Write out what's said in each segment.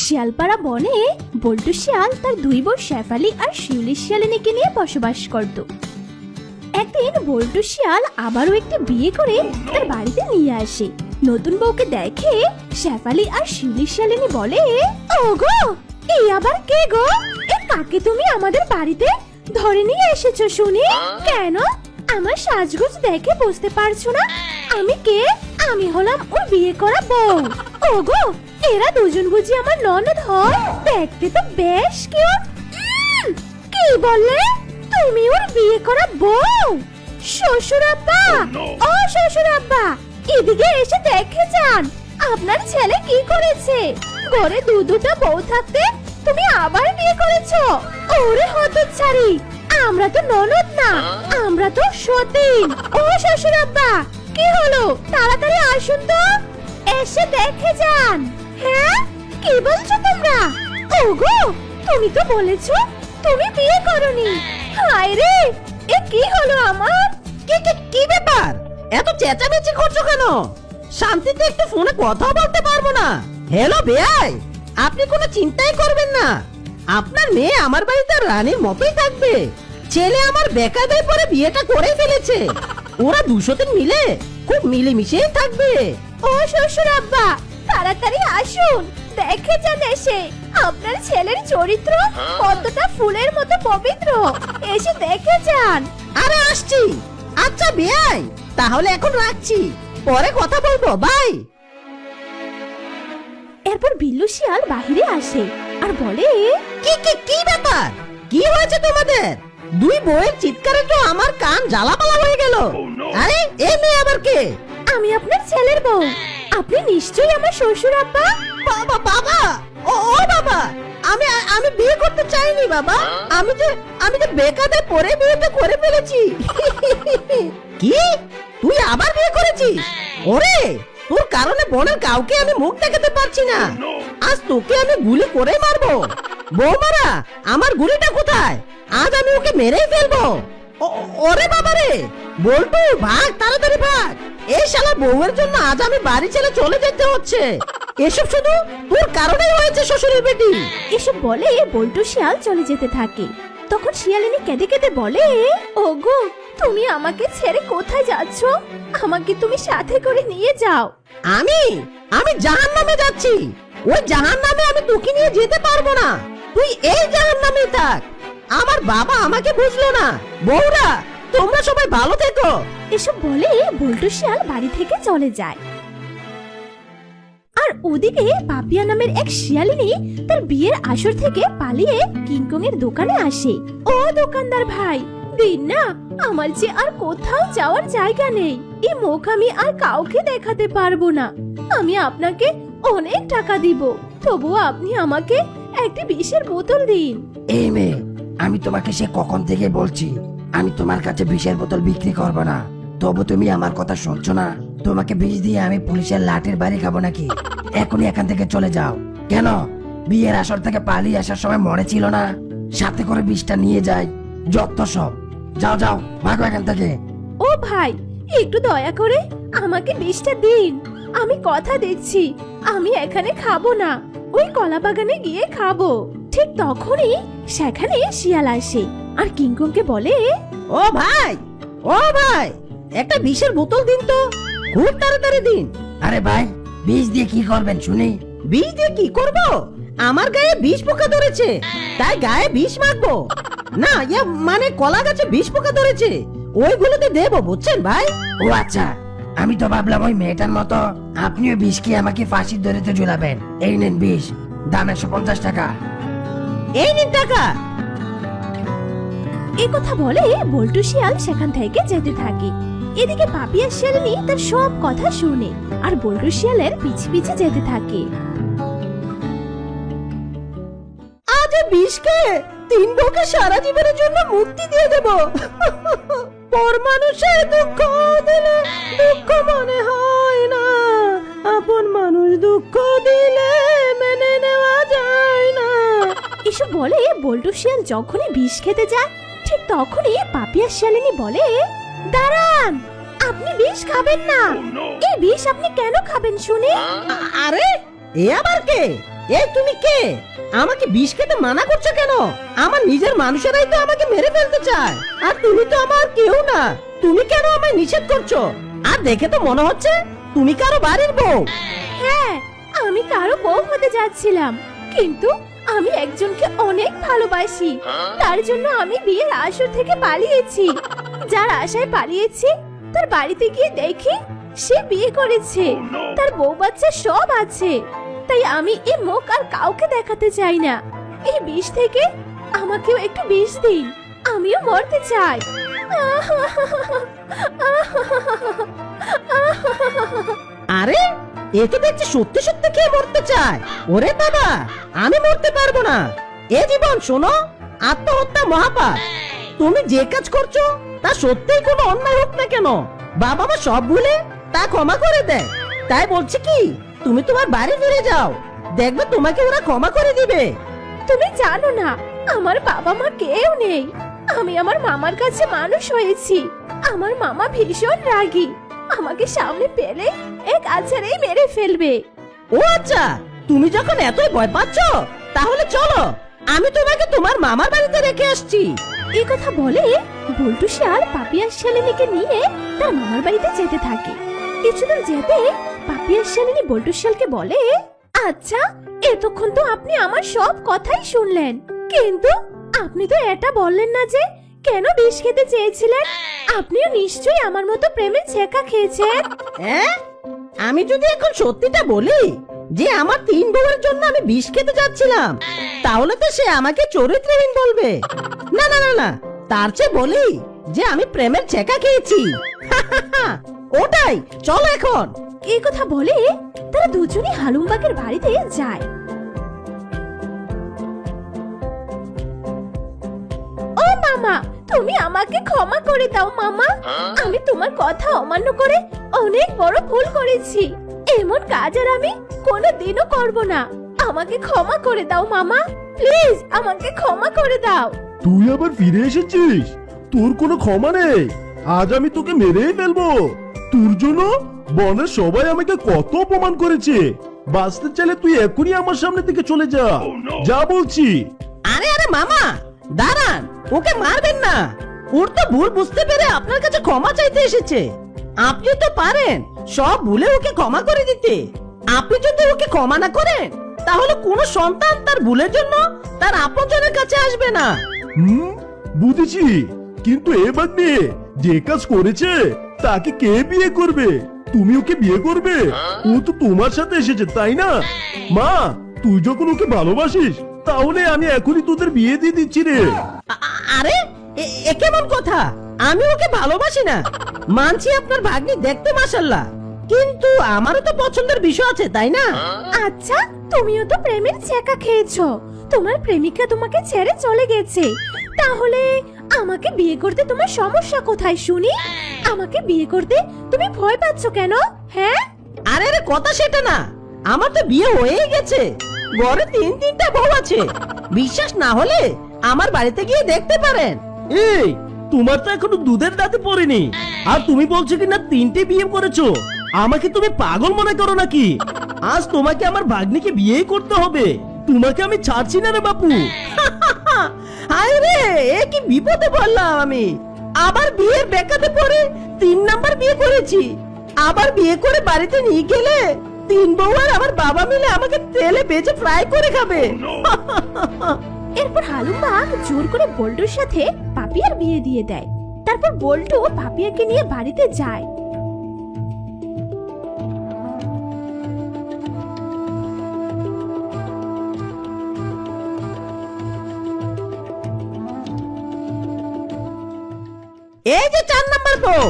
শিয়ালপাড়া বনে বল্টু শিয়াল তার দুই বউ শেফালি আর শিউলি শিয়ালিনীকে নিয়ে বসবাস করত। একদিন বল্টু শিয়াল আবারও একটি বিয়ে করে তার বাড়িতে নিয়ে আসে। নতুন বউকে দেখে শেফালি আর শিউলি শিয়ালিনী বলে, ওগো এই আবার কে গো? এ কাকে তুমি আমাদের বাড়িতে ধরে নিয়ে এসেছো শুনি? কেন আমার সাজগোজ দেখে বুঝতে পারছো না আমি কে? আমি হলাম ওর বিয়ে করা বউ। ওগো এরা দুজন বুঝি আমার ননদ হয়? দেখতে তো বেশ কিউট। কি বললে তুমি ওর বিয়ে করা বউ? শ্বশুর আব্বা, ও শ্বশুর আব্বা এদিকে এসে দেখে যান আপনার ছেলে কি করেছে। ঘরে দুটো বউ থাকতে তুমি আবার বিয়ে করেছো? ওরে হতচ্ছাড়ি, আমরা তো ননদ না, আমরা তো সতীন। ও শ্বশুর আব্বা কি হলো, তাড়াতাড়ি আসুন তো, এসে দেখে যান। হ্যাঁ কি বলছো তোমরা? ওগো তুমি তো বলেছো তুমি বিয়ে করনি। হায় রে, এ কি হলো আমার? কি ব্যাপার, এত চেঁচামেচি করছো কেন? শান্তিতে একটু ফোনে কথা বলতে পারবো না? হ্যালো বেয়াই, আপনি কোনো চিন্তাই করবেন না, আপনার মেয়ে আমার বাড়িতে রানীর মতোই থাকবে। ছেলে আমার বেকায়দায় পরে বিয়েটা করে ফেলেছে, ওরা দুশোদিন মিলে খুব মিলেমিশেই থাকবে। ও শ্বশুর আব্বা তাড়াতাড়ি আসুন, দেখে যান এসে আপনার ছেলের চরিত্র কতটা ফুলের মতো পবিত্র। এসে দেখে যান। আরে আসছি। আচ্ছা বেয়াই, তাহলে এখন রাখছি, পরে কথা বলবো, বাই। এরপর বিল্লু শিয়াল বাহিরে আসে আর বলে, কি ব্যাপার, কি হয়েছে তোমাদের? দুই বউয়ের চিৎকারে তো আমার কান জ্বালাপালা হয়ে গেল। আরে এই মেয়ে আবার কে? আমি আপনার ছেলের বউ, আপনি নিশ্চয়ই আমার শ্বশুর আব্বা। বাবা বাবা, ও বাবা, আমি বিয়ে করতে চাইনি বাবা, আমি যে বেকারে পরে বিয়েটা করে ফেলেছি। কি, তুই আবার বিয়ে করেছিস? ওরে তোর কারণে বোনের কাউকে আমি মুখ দেখাতে পারছি না, আজ তোকে আমি গুলি করে মারবো। বৌমারা আমার গুলিটা কোথায়? আজ আমি ওকে মেরেই ফেলবো। ওরে বাবা রে, বল্টু ভাগ, তাড়াতাড়ি ভাগ, এই শালা বউয়ের জন্য আজ আমি বাড়ি ছেড়ে চলে যেতে হচ্ছে। এসব শুধু তোর কারণেই হয়েছে শ্বশুরের বেটি। এসব বলে বল্টু শিয়াল চলে যেতে থাকে। তখন শিয়ালিনী কেঁদে কেঁদে বলে, ওগো তুমি আমাকে ছেড়ে কোথায় যাচ্ছ? আমাকে তুমি সাথে করে নিয়ে যাও। আমি জাহান্নামে যাচ্ছি, ওই জাহান্নামে আমি তোকে নিয়ে যেতে পারবো না, তুই এই জাহান্নামে থাক। আমার বাবা আমাকে বুঝলো না। বউরা তোমরা সবাই ভালো থেকো। এসব বলে বল্টু শিয়াল বাড়ি থেকে চলে যায়। আর ওদিকে পাপিয়া নামের এক শিয়ালিনী তার বিয়ের আসর থেকে পালিয়ে কিংকং এর দোকানে আসে। ও দোকানদার ভাই, দিন না, আমার যে আর কোথাও যাওয়ার জায়গা নেই, এই মুখ আমি আর কাউকে দেখাতে পারবো না। আমি আপনাকে অনেক টাকা দিব, তবুও আপনি আমাকে একটি বিষের বোতল দিন। এই মেয়ে, আমি তোমাকে সে কখন থেকে বলছি আমি তোমার কাছে বিষের বোতল বিক্রি করবো না, তবু তুমি আমার কথা শুনছো না। তোমাকে বিষ দিয়ে আমি পুলিশের লাঠির বাড়ি খাবো নাকি? এখনই এখান থেকে চলে যাও। কেন, বিয়ের আসর থেকে পালিয়ে আসার সময় মনে ছিল না সাথে করে বিষটা নিয়ে যায়? যত সব, যাও যাও, ভাগো এখান থেকে। ও ভাই, একটু দয়া করে আমাকে বিষটা দিন, আমি কথা দিচ্ছি আমি এখানে খাবো না, ওই কলা বাগানে গিয়ে খাবো। ঠিক তখনই সেখানে শিয়াল আসে আর কিংকংকে বলে, ও ভাই একটা বিষের বোতল দিন তো, খুব তাড়াতাড়ি দিন। আরে ভাই, বিষ দিয়ে কি করবেন শুনি? বিষ দিয়ে কি করব? আমার গায়ে বিষ পোকা ধরেছে, তাই গায়ে বিষ মাখবো না। মানে কলা গাছে বিষ পোকা ধরেছে, ওইগুলোতে দেবো, বুঝছেন ভাই? ও আচ্ছা, আমি তো ভাবলাম ওই মেয়েটার মতো আপনিও বিষ খেয়ে আমাকে ফাঁসির দড়িতে ঝুলাবেন। এই নেন বিষ, দাম 150 টাকা। এই নিন টাকা। এ কথা বলে বল্টু শিয়াল সেখান থেকে যেতে থাকে। এদিকে পাপিয়া শিয়ালিনী তার সব কথা শুনে আর বল্টু শিয়ালের পিছে পিছে যেতে থাকে। আজ বিষ খেয়ে 3 বউকে সারা জীবনের জন্য মুক্তি দিয়ে দেব। পর মানুষের দুঃখ দিলে দুঃখ মনে হয় না, আপন মানুষ দুঃখ দিলে মেনে নেওয়া যায় না। এসব বলে বল্টু শিয়াল যখনই বিষ খেতে যায়, ঠিক তখনই পাপিয়া শিয়ালিনী বলে, দাঁড়ান, আপনি বিষ খাবেন না। এই বিষ আপনি কেন খাবেন শুনি? আরে এ আবার কে? এই তুমি কে? আমাকে বিষ খেতে মানা করছো কেন? আমার নিজের মানুষেরাই তো আমাকে মেরে ফেলতে চায়, আর তুমি তো আমার কেউ না। তুমি কেন আমায় নিষেধ করছো? আর দেখে তো মনে হচ্ছে তুমি কারো বাড়ির বউ। হ্যাঁ, আমি কারো বউ হতে যাচ্ছিলাম, কিন্তু আমি একজনকে অনেক ভালোবাসি। তার জন্য আমি বিয়ের আসর থেকে পালিয়েছি। যার আশায় পালিয়েছি, তার বাড়িতে গিয়ে দেখি সে বিয়ে করেছে, তার বউ বাচ্চা সব আছে। তাই আমি এই মুখ আর কাউকে দেখাতে চাই না। এই বিষ থেকে আমাকেও একটু বিষ দিন, আমিও মরতে চাই। আরে এ তো দেখছি সত্যি সত্যি কে মরতে চায়। ওরে বাবা, আমি মরতে পারবো না। এ জীবন শোনো, আত্মহত্যা মহাপাপ। তুমি যে কাজ করছো তা সত্যিই কোনো অন্যায় হোক না কেন, বাবা মা সব ভুলে তা ক্ষমা করে দেয়। তাই বলছি কি, তুমি তোমার বাড়ি ফিরে যাও, দেখবে তোমাকে ওরা ক্ষমা করে দিবে। তুমি জানো না আমার বাবা মা কেউ নেই। আমি আমার মামার কাছে মানুষ হয়েছি। আমার মামা ভীষণ রাগী, আমাকে সামনে পেলে এক আছাড়েই মেরে ফেলবে। ও আচ্ছা, তুমি যখন এতই ভয় পাচ্ছ, তাহলে চলো আমি তোমাকে তোমার মামার বাড়িতে রেখে আসছি। এই কথা বলে বল্টু শিয়াল পাপিয়া শিয়ালিনীকে নিয়ে তার মামার বাড়িতে যেতে থাকে। কিছুদূর যেতে পাপিয়া শিয়ালিনী বল্টু শিয়ালকে বলে, আচ্ছা এতক্ষণ তো আপনি আমার সব কথাই শুনলেন, কিন্তু আপনি তো এটা বললেন না যে কেন বিষ খেতে চেয়েছিলেন। আপনিও নিশ্চয়ই আমার মতো প্রেমের ছেঁকা খেয়েছেন। হ্যাঁ, আমি যদি এখন সত্যিটা বলি যে আমার 3 বউয়ের জন্য আমি বিষ খেতে যাচ্ছিলাম, তাহলে তো সে আমাকে চরিত্রহীন বলবে। না না না না, তার চেয়ে বলি যে আমি প্রেমের ছেঁকা খেয়েছি। ওটাই, চলো এখন। এই কথা বলে তারা দুজনই হালুমবাগের বাড়িতে যায়। ও মামা, তুমি আমাকে ক্ষমা করে দাও মামা। আমি তোমার কথা অমান্য করে অনেক বড় ভুল করেছি। এমন কাজ আর আমি কোনোদিনও করব না। আমাকে ক্ষমা করে দাও মামা, প্লিজ আমাকে ক্ষমা করে দাও। তুই আবার ফিরে এসেছিস? তোর কোনো ক্ষমা নেই, আজ আমি তোকে মেরেই ফেলবো। তোর জন্য বনের সবাই আমাকে কত অপমান করেছে। বাঁচতে চাইলে তুই এখনই আমার সামনে থেকে চলে যা, যা বলছি। আরে আরে মামা দাঁড়ান, ওকে মারবেন না। ওর তো ভুল বুঝতে পেরে আপনার কাছে ক্ষমা চাইতে এসেছে। আপনি তো পারেন সব ভুলে ওকে ক্ষমা করে দিতে। আপনি যদি ওকে ক্ষমা না করেন, তাহলে কোনো সন্তান তার ভুলের জন্য তার আপনজনের কাছে আসবে না। বুঝেছি, কিন্তু এবার নিয়ে যে কাজ করেছে তাকে কে বিয়ে করবে? তুমি ওকে বিয়ে করবে? ও তো তোমার সাথে এসেছে, তাই না? মা, তুই যখন ওকে ভালোবাসিস, তাহলে আমি এখনই তোদের বিয়ে দিয়ে দিচ্ছি রে। আরে এ কেমন কথা? আমি ওকে ভালোবাসি না। মানছি আপনার ভাগ্নি দেখতে মাশাআল্লাহ, কিন্তু আমারও তো পছন্দের বিষয় আছে, তাই না? আচ্ছা, তুমিও তো প্রেমের ছেঁকা খেয়েছো। তোমার প্রেমিকা তোমাকে ছেড়ে চলে গেছে, তাহলে আমাকে বিয়ে করতে তোমার সমস্যা কোথায় শুনি? আমাকে বিয়ে করতে তুমি ভয় পাচ্ছ কেন? হ্যাঁ, আরে আরে কথা সেটা না, আমার তো বিয়ে হয়েই গেছে। ঘরে 3-3টা বউ আছে। বিশ্বাস না হলে আমার বাড়িতে গিয়ে দেখতে পারেন। এই, তোমার তো এখনো দুধের দাঁতে পড়েনি, আর তুমি বলছো কিনা 3টে বিয়ে করেছো। আমাকে তুমি পাগল মনে করো নাকি? আজ তোমাকে আমার ভাগ্নিকে বিয়েই করতে হবে। তোমাকে আমি ছাড়ছি না রে বাপু। হায় রে, এ কি বিপদে পড়লাম আমি। আবার বিয়ের বেকাতে পড়ে 3 নাম্বার বিয়ে করেছি। আবার বিয়ে করে বাড়িতে নিয়ে গেলে 3 বউ আর আমার বাবা মিলে আমাকে তেলে ভেজে ফ্রাই করে খাবে। এরপর হালুমবাগ জোর করে বল্টুর সাথে পাপিয়ার বিয়ে দিয়ে দেয়। তারপর বল্টু পাপিয়াকে নিয়ে বাড়িতে যায়। এই যে 4 নাম্বার বউ,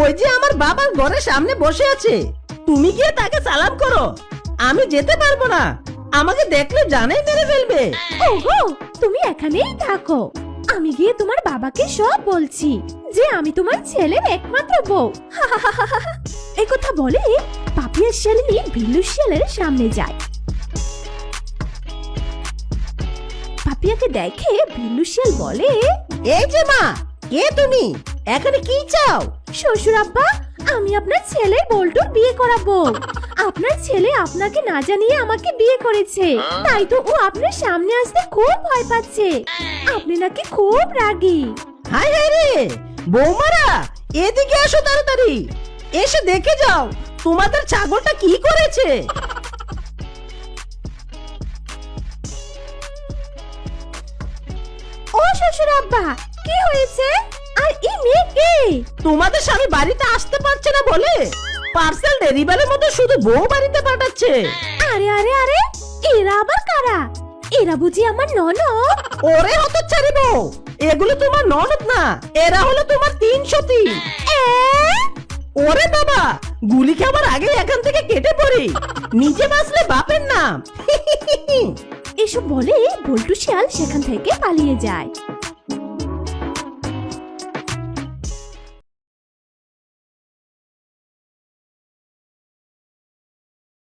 ওই যে আমার বাবার ঘরের সামনে বসে আছে। তুমি গিয়ে তাকে সালাম করো। আমি যেতে পারবো না, আমাকে দেখলে জানেই মেরে ফেলবে। ওগো, তুমি এখানেই থাকো, আমি গিয়ে তোমার বাবাকে সব বলছি যে আমি তোমার ছেলের একমাত্র বউ। এই কথা বলে পাপিয়া শিয়ালিনী বিল্লু শিয়ালের সামনে যায়। পাপিয়াকে দেখে বিল্লু শিয়াল বলে, এই যে মা, কে তুমি? এখানে কি চাও? শ্বশুর আব্বা, আমি আপনার ছেলের বল্টুর বিয়ে করাবো। আপনার ছেলে আপনাকে না জানিয়ে আমাকে বিয়ে করেছে, তাই তো ও আপনার সামনে আসতে খুব ভয় পাচ্ছে। আপনি নাকি খুব রাগী। হাই হাই রে বৌমারা, এদিকে এসো তাড়াতাড়ি, এসে দেখে যাও তোমাদের ছাগলটা কি করেছে। ও শ্বশুর আব্বা, কি হয়েছে? আর এই মেয়ে কে? তোমাদের স্বামী বাড়িতে আসতে পারছে না বলে পার্সেল ডেলিভারির মতো শুধু বউ বাড়িতে পাঠাচ্ছে। আরে আরে আরে, এরা আবার কারা? এরা বুঝি আমার ননদ? ওরে হতচ্ছাড়ি বউ, এগুলো তোমার ননদ না, এরা হলো তোমার 303। ওরে বাবা, গুলি খাবার আগে এখান থেকে কেটে পড়ি, নিজে বাঁচলে বাপের নাম। এসব বলে বল্টু শিয়াল সেখান থেকে পালিয়ে যায়।